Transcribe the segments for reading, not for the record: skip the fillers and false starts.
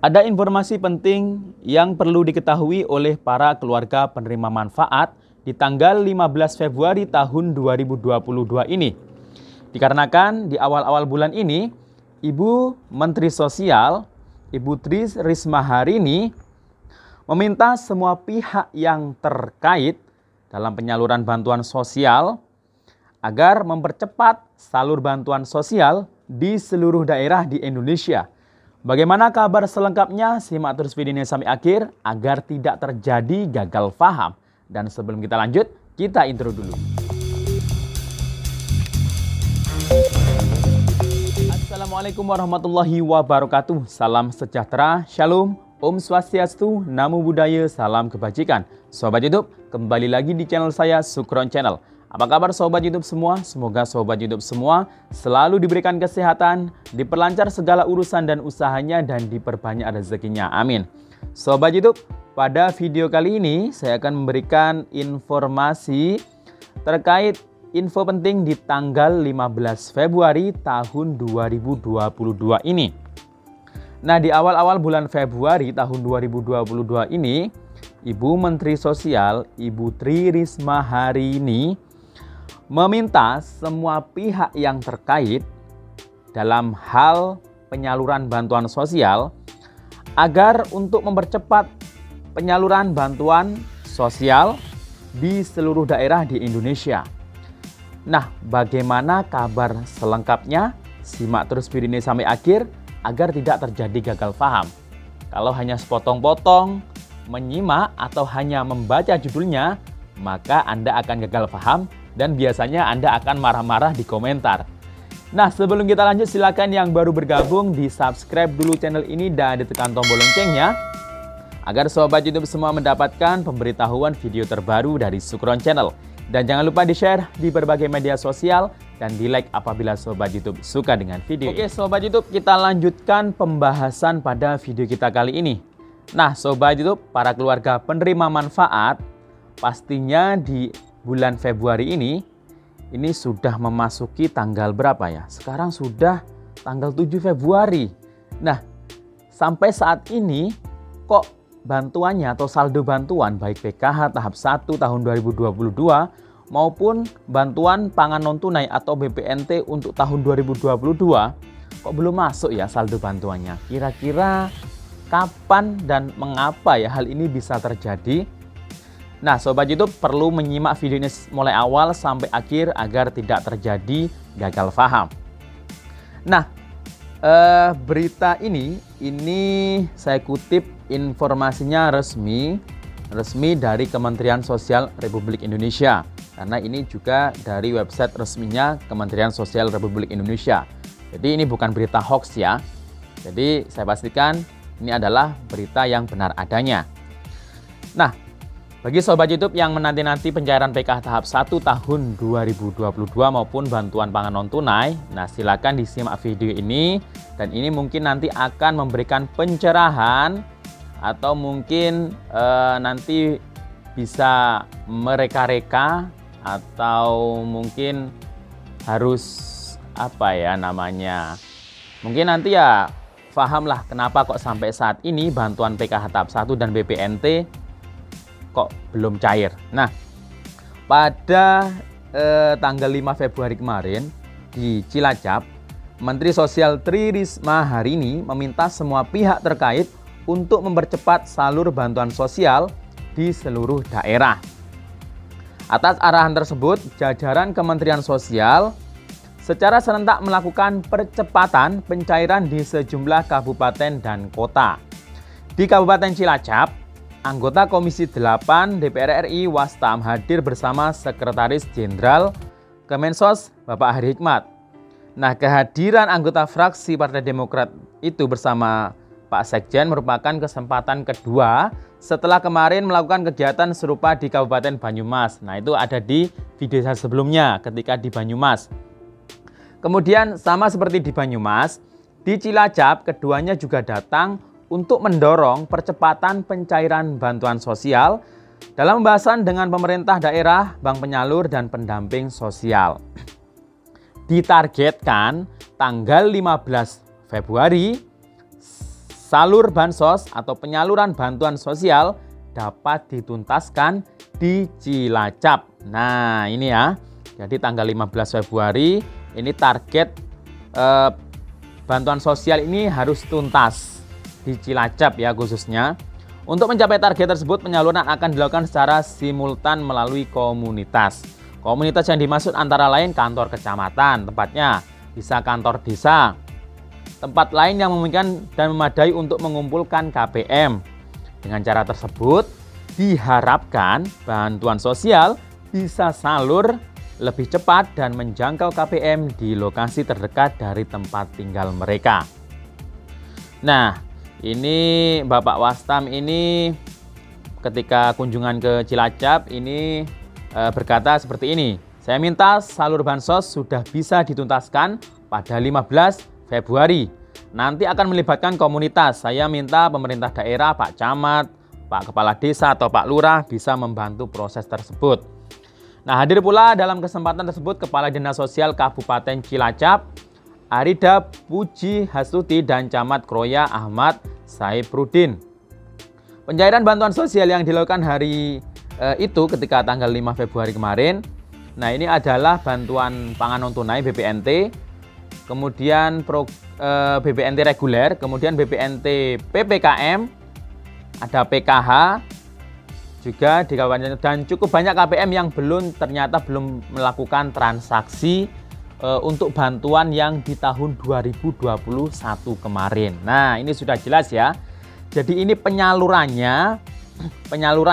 Ada informasi penting yang perlu diketahui oleh para keluarga penerima manfaat di tanggal 15 Februari tahun 2022 ini. Dikarenakan di awal-awal bulan ini, Ibu Menteri Sosial, Ibu Tri Risma hari ini meminta semua pihak yang terkait dalam penyaluran bantuan sosial agar mempercepat salur bantuan sosial di seluruh daerah di Indonesia. Bagaimana kabar selengkapnya? Simak terus video ini sampai akhir agar tidak terjadi gagal paham. Dan sebelum kita lanjut, kita intro dulu. Assalamualaikum warahmatullahi wabarakatuh. Salam sejahtera, shalom, Om Swastiastu, Namo Buddhaya, salam kebajikan. Sobat YouTube, kembali lagi di channel saya, Sukron Channel. Apa kabar Sobat YouTube semua? Semoga Sobat YouTube semua selalu diberikan kesehatan, diperlancar segala urusan dan usahanya, dan diperbanyak rezekinya. Amin. Sobat YouTube, pada video kali ini saya akan memberikan informasi terkait info penting di tanggal 15 Februari tahun 2022 ini. Nah, di awal-awal bulan Februari tahun 2022 ini, Ibu Menteri Sosial, Ibu Tri Risma hari ini meminta semua pihak yang terkait dalam hal penyaluran bantuan sosial agar untuk mempercepat penyaluran bantuan sosial di seluruh daerah di Indonesia. Nah, bagaimana kabar selengkapnya? Simak terus video ini sampai akhir agar tidak terjadi gagal paham. Kalau hanya sepotong-potong menyimak atau hanya membaca judulnya, maka Anda akan gagal paham dan biasanya Anda akan marah-marah di komentar. Nah, sebelum kita lanjut, silakan yang baru bergabung di subscribe dulu channel ini dan ditekan tombol loncengnya agar Sobat YouTube semua mendapatkan pemberitahuan video terbaru dari Sukron Channel. Dan jangan lupa di-share di berbagai media sosial dan di-like apabila Sobat YouTube suka dengan video ini. Oke Sobat YouTube, kita lanjutkan pembahasan pada video kita kali ini. Nah Sobat YouTube, para keluarga penerima manfaat, pastinya di bulan Februari ini sudah memasuki tanggal berapa ya? Sekarang sudah tanggal 7 Februari. Nah, sampai saat ini kok bantuannya atau saldo bantuan baik PKH tahap 1 tahun 2022 maupun bantuan pangan non tunai atau BPNT untuk tahun 2022 kok belum masuk ya saldo bantuannya? Kira-kira kapan dan mengapa ya hal ini bisa terjadi? Nah, Sobat YouTube perlu menyimak video ini mulai awal sampai akhir agar tidak terjadi gagal paham. Nah, berita ini saya kutip informasinya resmi dari Kementerian Sosial Republik Indonesia. Karena ini juga dari website resminya Kementerian Sosial Republik Indonesia. Jadi ini bukan berita hoax ya. Jadi saya pastikan ini adalah berita yang benar adanya. Nah, bagi Sobat YouTube yang menanti-nanti pencairan PKH tahap 1 tahun 2022 maupun bantuan pangan non-tunai, nah silakan disimak video ini, dan ini mungkin nanti akan memberikan pencerahan atau mungkin nanti bisa mereka-reka atau mungkin harus apa ya namanya, mungkin nanti ya pahamlah kenapa kok sampai saat ini bantuan PKH tahap 1 dan BPNT kok belum cair. Nah, pada tanggal 5 Februari kemarin di Cilacap, Menteri Sosial Tri Risma hari ini meminta semua pihak terkait untuk mempercepat salur bantuan sosial di seluruh daerah. Atas arahan tersebut, jajaran Kementerian Sosial secara serentak melakukan percepatan pencairan di sejumlah kabupaten dan kota. Di Kabupaten Cilacap, anggota Komisi 8 DPR RI Wastam hadir bersama Sekretaris Jenderal Kemensos Bapak Hari Hikmat. Nah, kehadiran anggota fraksi Partai Demokrat itu bersama Pak Sekjen merupakan kesempatan kedua setelah kemarin melakukan kegiatan serupa di Kabupaten Banyumas. Nah, itu ada di video saya sebelumnya ketika di Banyumas. Kemudian sama seperti di Banyumas, di Cilacap keduanya juga datang untuk mendorong percepatan pencairan bantuan sosial dalam pembahasan dengan pemerintah daerah, bank penyalur, dan pendamping sosial. Ditargetkan tanggal 15 Februari salur bansos atau penyaluran bantuan sosial dapat dituntaskan di Cilacap. Nah, ini ya. Jadi tanggal 15 Februari ini target bantuan sosial ini harus tuntas di Cilacap ya khususnya. Untuk mencapai target tersebut, penyaluran akan dilakukan secara simultan melalui komunitas. Komunitas yang dimaksud antara lain kantor kecamatan, tempatnya bisa kantor desa. Tempat lain yang memungkinkan dan memadai untuk mengumpulkan KPM. Dengan cara tersebut, diharapkan bantuan sosial bisa salur lebih cepat dan menjangkau KPM di lokasi terdekat dari tempat tinggal mereka. Nah, ini Bapak Wastam ini ketika kunjungan ke Cilacap ini berkata seperti ini. Saya minta salur bansos sudah bisa dituntaskan pada 15 Februari. Nanti akan melibatkan komunitas. Saya minta pemerintah daerah, Pak Camat, Pak Kepala Desa atau Pak Lurah bisa membantu proses tersebut. Nah, hadir pula dalam kesempatan tersebut Kepala Dinas Sosial Kabupaten Cilacap, Arida Puji Hastuti dan Camat Kroya Ahmad Saipruddin. Pencairan bantuan sosial yang dilakukan hari itu ketika tanggal 5 Februari kemarin. Nah, ini adalah bantuan pangan non tunai BPNT, kemudian BPNT reguler, kemudian BPNT PPKM, ada PKH juga di kawasan, dan cukup banyak KPM yang ternyata belum melakukan transaksi untuk bantuan yang di tahun 2021 kemarin. Nah, ini sudah jelas ya. Jadi ini penyaluran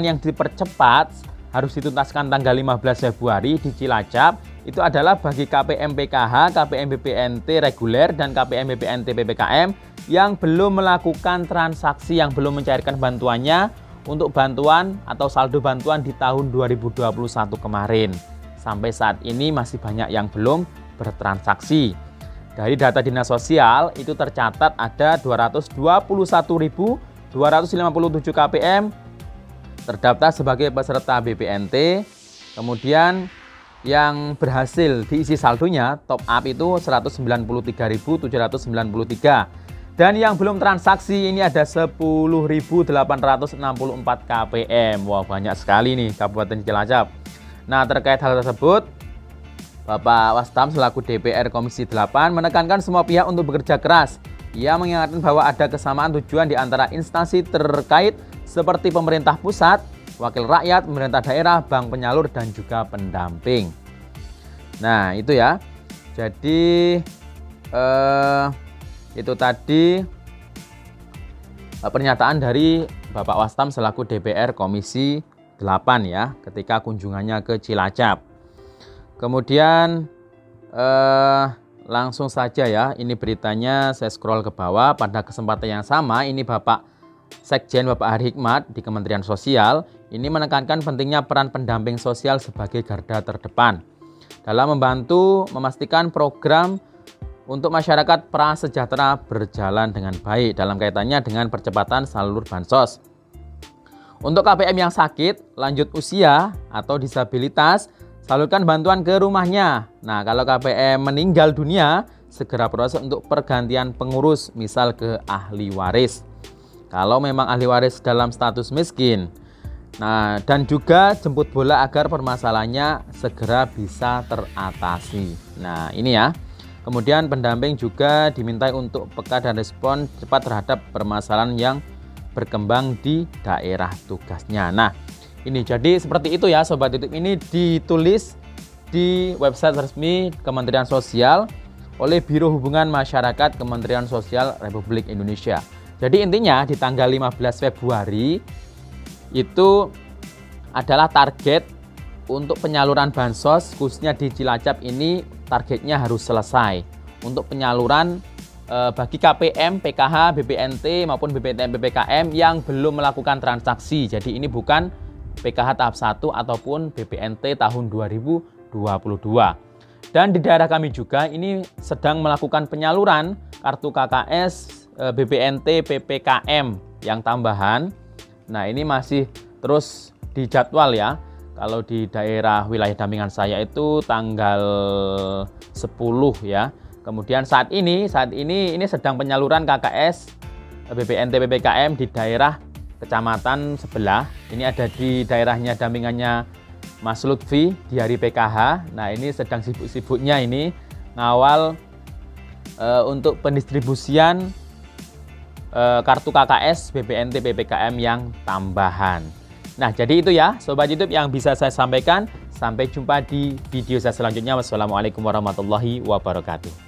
yang dipercepat harus dituntaskan tanggal 15 Februari di Cilacap. Itu adalah bagi KPM PKH, KPM BPNT reguler, dan KPM BPNT PPKM yang belum melakukan transaksi, yang belum mencairkan bantuannya untuk bantuan atau saldo bantuan di tahun 2021 kemarin. Sampai saat ini masih banyak yang belum bertransaksi. Dari data Dinas Sosial itu tercatat ada 221.257 KPM terdaftar sebagai peserta BPNT. Kemudian yang berhasil diisi saldonya top up itu 193.793. Dan yang belum transaksi ini ada 10.864 KPM. Wah, banyak sekali nih Kabupaten Cilacap. Nah, terkait hal tersebut, Bapak Wastam selaku DPR Komisi 8 menekankan semua pihak untuk bekerja keras. Ia mengingatkan bahwa ada kesamaan tujuan di antara instansi terkait seperti pemerintah pusat, wakil rakyat, pemerintah daerah, bank penyalur, dan juga pendamping. Nah, itu ya. Jadi itu tadi pernyataan dari Bapak Wastam selaku DPR Komisi 8 ya, ketika kunjungannya ke Cilacap. Kemudian langsung saja ya, ini beritanya saya scroll ke bawah. Pada kesempatan yang sama, ini Bapak Sekjen Bapak Hari Hikmat di Kementerian Sosial ini menekankan pentingnya peran pendamping sosial sebagai garda terdepan dalam membantu memastikan program untuk masyarakat prasejahtera berjalan dengan baik dalam kaitannya dengan percepatan salur bansos. Untuk KPM yang sakit, lanjut usia, atau disabilitas, salurkan bantuan ke rumahnya. Nah, kalau KPM meninggal dunia, segera proses untuk pergantian pengurus, misal ke ahli waris. Kalau memang ahli waris dalam status miskin. Nah, dan juga jemput bola agar permasalahannya segera bisa teratasi. Nah, ini ya. Kemudian pendamping juga dimintai untuk peka dan respon cepat terhadap permasalahan yang berkembang di daerah tugasnya. Nah, ini jadi seperti itu ya Sobat YouTube. Ini ditulis di website resmi Kementerian Sosial oleh Biro Hubungan Masyarakat Kementerian Sosial Republik Indonesia. Jadi intinya di tanggal 15 Februari itu adalah target untuk penyaluran bansos khususnya di Cilacap ini, targetnya harus selesai untuk penyaluran bagi KPM, PKH, BPNT maupun BPNT PPKM yang belum melakukan transaksi. Jadi ini bukan PKH tahap 1 ataupun BPNT tahun 2022. Dan di daerah kami juga ini sedang melakukan penyaluran kartu KKS, BPNT, PPKM yang tambahan. Nah, ini masih terus dijadwal ya. Kalau di daerah wilayah dampingan saya itu tanggal 10 ya. Kemudian saat ini ini sedang penyaluran KKS BPNT PPKM di daerah kecamatan sebelah. Ini ada di daerahnya dampingannya Mas Lutfi di hari PKH. Nah, ini sedang sibuk-sibuknya ini ngawal untuk pendistribusian kartu KKS BPNT PPKM yang tambahan. Nah, jadi itu ya Sobat YouTube yang bisa saya sampaikan. Sampai jumpa di video saya selanjutnya. Wassalamualaikum warahmatullahi wabarakatuh.